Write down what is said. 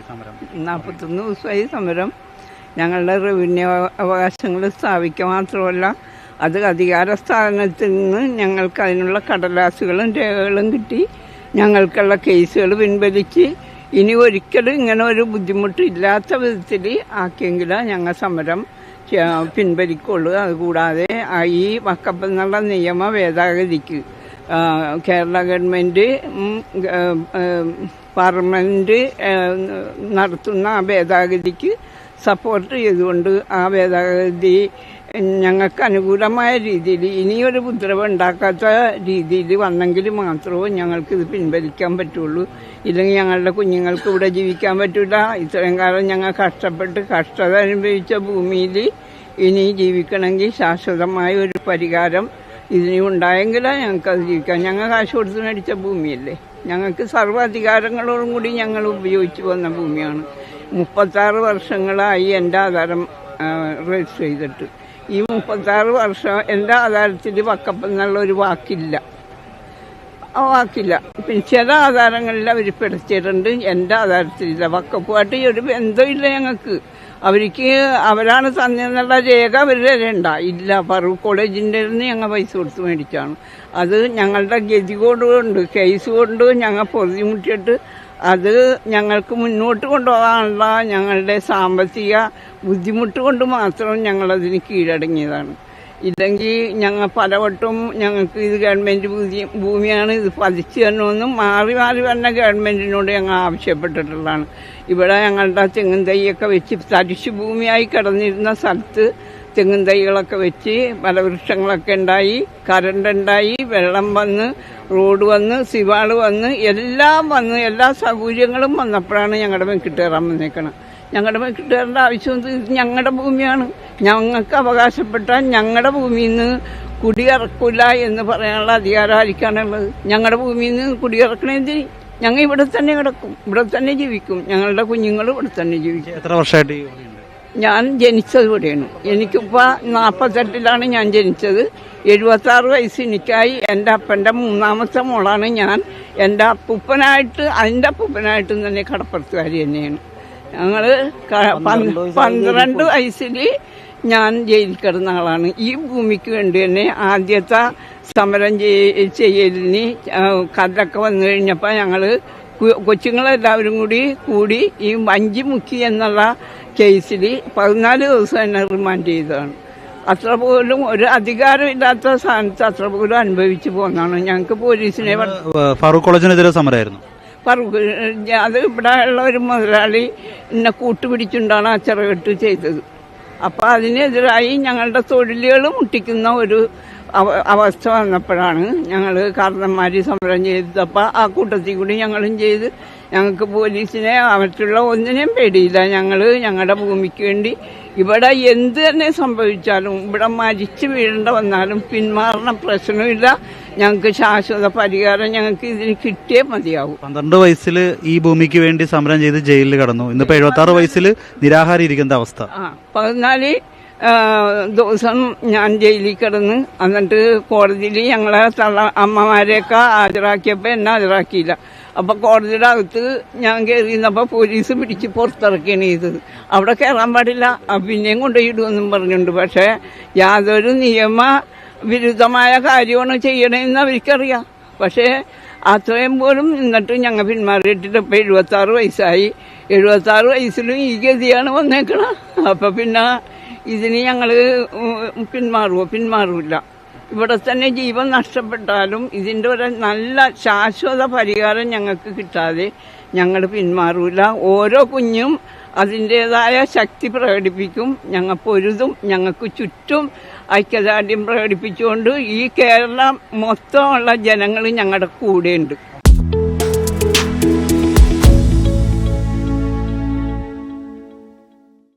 ദിവസമായി സമരം. ഞങ്ങളുടെ റവന്യൂ അവകാശങ്ങൾ സ്ഥാപിക്കുക മാത്രമല്ല, അത് അധികാര സ്ഥാനത്തിൽ നിന്ന് ഞങ്ങൾക്ക് അതിനുള്ള കടലാസുകളും രേഖകളും കിട്ടി ഞങ്ങൾക്കുള്ള കേസുകൾ പിൻവലിച്ച് ഇനി ഒരിക്കലും ഇങ്ങനെ ഒരു ബുദ്ധിമുട്ടില്ലാത്ത വിധത്തിൽ ആക്കിയെങ്കിലാണ് ഞങ്ങൾ സമരം പിൻവലിക്കുള്ളൂ. അതുകൂടാതെ ഈ വഖഫ് എന്നുള്ള നിയമ ഭേദഗതിക്ക് കേരള ഗവൺമെൻറ് പാർലമെൻറ്റ് നടത്തുന്ന ആ ഭേദഗതിക്ക് സപ്പോർട്ട് ചെയ്തുകൊണ്ട് ആ ഭേദഗതി ഞങ്ങൾക്ക് അനുകൂലമായ രീതിയിൽ ഇനിയൊരു ഉപദ്രവം ഉണ്ടാക്കാത്ത രീതിയിൽ വന്നെങ്കിൽ മാത്രമേ ഞങ്ങൾക്കിത് പിൻവലിക്കാൻ പറ്റുള്ളൂ. ഇല്ലെങ്കിൽ ഞങ്ങളുടെ കുഞ്ഞുങ്ങൾക്ക് ഇവിടെ ജീവിക്കാൻ പറ്റില്ല. ഇത്രയും കാലം ഞങ്ങൾ കഷ്ടത അനുഭവിച്ച ഭൂമിയിൽ ഇനി ജീവിക്കണമെങ്കിൽ ശാശ്വതമായ ഒരു പരിഹാരം ഇതിന് ഉണ്ടായെങ്കിലേ ഞങ്ങൾക്കത് ജീവിക്കാം. ഞങ്ങൾ കാശ് കൊടുത്ത് മേടിച്ച ഭൂമിയല്ലേ, ഞങ്ങൾക്ക് സർവ്വാധികാരങ്ങളോടും കൂടി ഞങ്ങൾ ഉപയോഗിച്ച് വന്ന ഭൂമിയാണ്. 36 വർഷങ്ങളായി എൻ്റെ ആധാരം രജിസ്റ്റർ ചെയ്തിട്ട്. ഈ 36 വർഷം എൻ്റെ ആധാരത്തിൽ വഖഫ് എന്നുള്ള ഒരു വാക്കില്ല. പിന്നെ ചില ആധാരങ്ങളിൽ അവർ പെടുത്തിയിട്ടുണ്ട്, എൻ്റെ ആധാരത്തിലില്ല. വഖഫുമായിട്ട് ഒരു ബന്ധമില്ല ഞങ്ങൾക്ക്. അവരാണ് തന്നെന്നുള്ള രേഖ അവരുടെ ഇല്ല. ഫറൂഖ് കോളേജിൻ്റെ ഞങ്ങൾ പൈസ കൊടുത്ത് മേടിച്ചാണ്. അത് ഞങ്ങളുടെ ഗതി കൊണ്ട് കേസ് കൊണ്ട് ഞങ്ങൾ പൊറുതിമുട്ടിയിട്ട് അത് ഞങ്ങൾക്ക് മുന്നോട്ട് കൊണ്ടുപോകാനുള്ള ഞങ്ങളുടെ സാമ്പത്തിക ബുദ്ധിമുട്ട് കൊണ്ട് മാത്രം ഞങ്ങളതിന് കീഴടങ്ങിയതാണ്. ഇല്ലെങ്കിൽ ഞങ്ങൾ പലവട്ടം ഞങ്ങൾക്ക് ഇത് ഗവൺമെൻറ് ഭൂമിയാണ്, ഇത് പതിച്ചു തരണമെന്നും മാറി വന്ന ഗവൺമെൻറ്റിനോട് ഞങ്ങൾ ആവശ്യപ്പെട്ടിട്ടുള്ളതാണ്. ഇവിടെ ഞങ്ങളുടെ തെങ്ങും തൈയൊക്കെ വെച്ച് തരിശു ഭൂമിയായി കിടന്നിരുന്ന സ്ഥലത്ത് തെങ്ങും തൈകളൊക്കെ വെച്ച് ഫലവൃക്ഷങ്ങളൊക്കെ ഉണ്ടായി, കറണ്ട് ഉണ്ടായി, വെള്ളം വന്ന്, റോഡ് വന്ന്, സിവാള് വന്ന്, എല്ലാം വന്ന്, എല്ലാ സൗകര്യങ്ങളും വന്നപ്പോഴാണ് ഞങ്ങളുടെ മെക്കിട്ടേറാൻ വന്നേക്കണം. ഞങ്ങളുടെ മെക്കിട്ടേറേണ്ട ആവശ്യം ഇത് ഞങ്ങളുടെ ഭൂമിയാണ്. ഞങ്ങൾക്ക് അവകാശപ്പെട്ട ഞങ്ങളുടെ ഭൂമിയിൽ നിന്ന് കുടിയിറക്കില്ല എന്ന് പറയാനുള്ള അധികാരം ആർക്കാണുള്ളത്? ഞങ്ങളുടെ ഭൂമിയിൽ നിന്ന് കുടിയിറക്കണേന്തിന്? ഞങ്ങൾ ഇവിടെ തന്നെ കിടക്കും, ഇവിടെ തന്നെ ജീവിക്കും. ഞങ്ങളുടെ കുഞ്ഞുങ്ങൾ ഇവിടെ തന്നെ ജീവിക്കും. എത്ര വർഷമായിട്ട് ഞാൻ ജനിച്ചത് ഇവിടെയാണ്. എനിക്കിപ്പോൾ 48 ഞാൻ ജനിച്ചത്. 76 വയസ്സ് എനിക്കായി. എൻ്റെ അപ്പൻ്റെ 3ാമത്തെ മോളാണ് ഞാൻ. എൻ്റെ അതിൻ്റെ അപ്പൂപ്പനായിട്ടും തന്നെ കടപ്പുറത്തുകാരി തന്നെയാണ്. ഞങ്ങൾ 12 വയസ്സിൽ ഞാൻ ജയിലിൽ കിടന്ന ആളാണ്. ഈ ഭൂമിക്ക് വേണ്ടി തന്നെ ആദ്യത്തെ സമരം ചെയ്യലിന് കല്ലൊക്കെ വന്നു കഴിഞ്ഞപ്പോൾ ഞങ്ങൾ കൊച്ചുങ്ങളെല്ലാവരും കൂടി ഈ വഞ്ചി മുക്കി എന്നുള്ള കേസിൽ 14 ദിവസം എന്നെ റിമാൻഡ് ചെയ്തതാണ്. അത്ര പോലും ഒരു അധികാരമില്ലാത്ത സ്ഥാനത്ത് അത്ര പോലും അനുഭവിച്ചു പോകുന്നതാണ്. ഞങ്ങൾക്ക് പോലീസിനെ ഫറൂഖ് കോളേജിനെതിരെ സമരമായിരുന്നു. അത് ഇവിടെ ഉള്ള ഒരു മുതലാളി എന്നെ കൂട്ടുപിടിച്ചുകൊണ്ടാണ് ആ ചിറകെട്ട് ചെയ്തത്. അപ്പം അതിനെതിരായി ഞങ്ങളുടെ തൊഴിലുകൾ മുട്ടിക്കുന്ന ഒരു അവസ്ഥ വന്നപ്പോഴാണ് ഞങ്ങൾ കാരണന്മാർ സമരം ചെയ്തപ്പോൾ ആ കൂട്ടത്തിൽ കൂടി ഞങ്ങളും ചെയ്ത്. ഞങ്ങൾക്ക് പോലീസിനെ മറ്റുള്ള ഒന്നിനെയും പേടിയില്ല. ഞങ്ങളുടെ ഭൂമിക്ക് വേണ്ടി ഇവിടെ എന്ത് തന്നെ സംഭവിച്ചാലും, ഇവിടെ മരിച്ചു വീഴേണ്ട വന്നാലും പിന്മാറുന്ന പ്രശ്നമില്ല. ഞങ്ങൾക്ക് ശാശ്വത പരിഹാരം ഞങ്ങൾക്ക് ഇതിന് കിട്ടിയേ മതിയാവും. 12 വയസ്സിൽ ഈ ഭൂമിക്ക് വേണ്ടി സമരം ചെയ്ത് ജയിലിൽ കടന്നു. ഇന്നിപ്പോ 76 വയസ്സിൽ നിരാഹാരം ഇരിക്കുന്ന അവസ്ഥ. 14 ദിവസം ഞാൻ ജയിലിൽ കിടന്ന്. എന്നിട്ട് കോടതിയിൽ ഞങ്ങളെ അമ്മമാരെയൊക്കെ ഹാജരാക്കിയപ്പോൾ എന്നെ ഹാജരാക്കിയില്ല. അപ്പം കോടതിയുടെ അകത്ത് ഞാൻ കയറിയിരുന്നപ്പോൾ പോലീസ് പിടിച്ച് പുറത്തിറക്കുകയാണ് ചെയ്തത്. അവിടെ കയറാൻ പാടില്ല, പിന്നെയും കൊണ്ടുപോയിടുമെന്നും പറഞ്ഞിട്ടുണ്ട്. പക്ഷേ യാതൊരു നിയമവിരുദ്ധമായ കാര്യമാണ് ചെയ്യണമെന്ന് അവർക്കറിയാം. പക്ഷേ അത്രയും പോലും എന്നിട്ട് ഞങ്ങൾ പിന്മാറിയിട്ടില്ല. ഇപ്പം 76 വയസ്സായി. 76 വയസ്സിലും ഈ ഗതിയാണ് വന്നേക്കണം. അപ്പം പിന്നെ ഇതിന് ഞങ്ങൾ പിന്മാറില്ല. ഇവിടെ തന്നെ ജീവൻ നഷ്ടപ്പെട്ടാലും ഇതിൻ്റെ ഒരു നല്ല ശാശ്വത പരിഹാരം ഞങ്ങൾക്ക് കിട്ടാതെ ഞങ്ങൾ പിന്മാറില്ല. ഓരോ കുഞ്ഞും അതിൻ്റേതായ ശക്തി പ്രകടിപ്പിക്കും. ഞങ്ങൾ പൊരുതും. ഞങ്ങൾക്ക് ചുറ്റും ഐക്യദാർഢ്യം പ്രകടിപ്പിച്ചുകൊണ്ട് ഈ കേരളം മൊത്തമുള്ള ജനങ്ങൾ ഞങ്ങളുടെ കൂടെയുണ്ട്.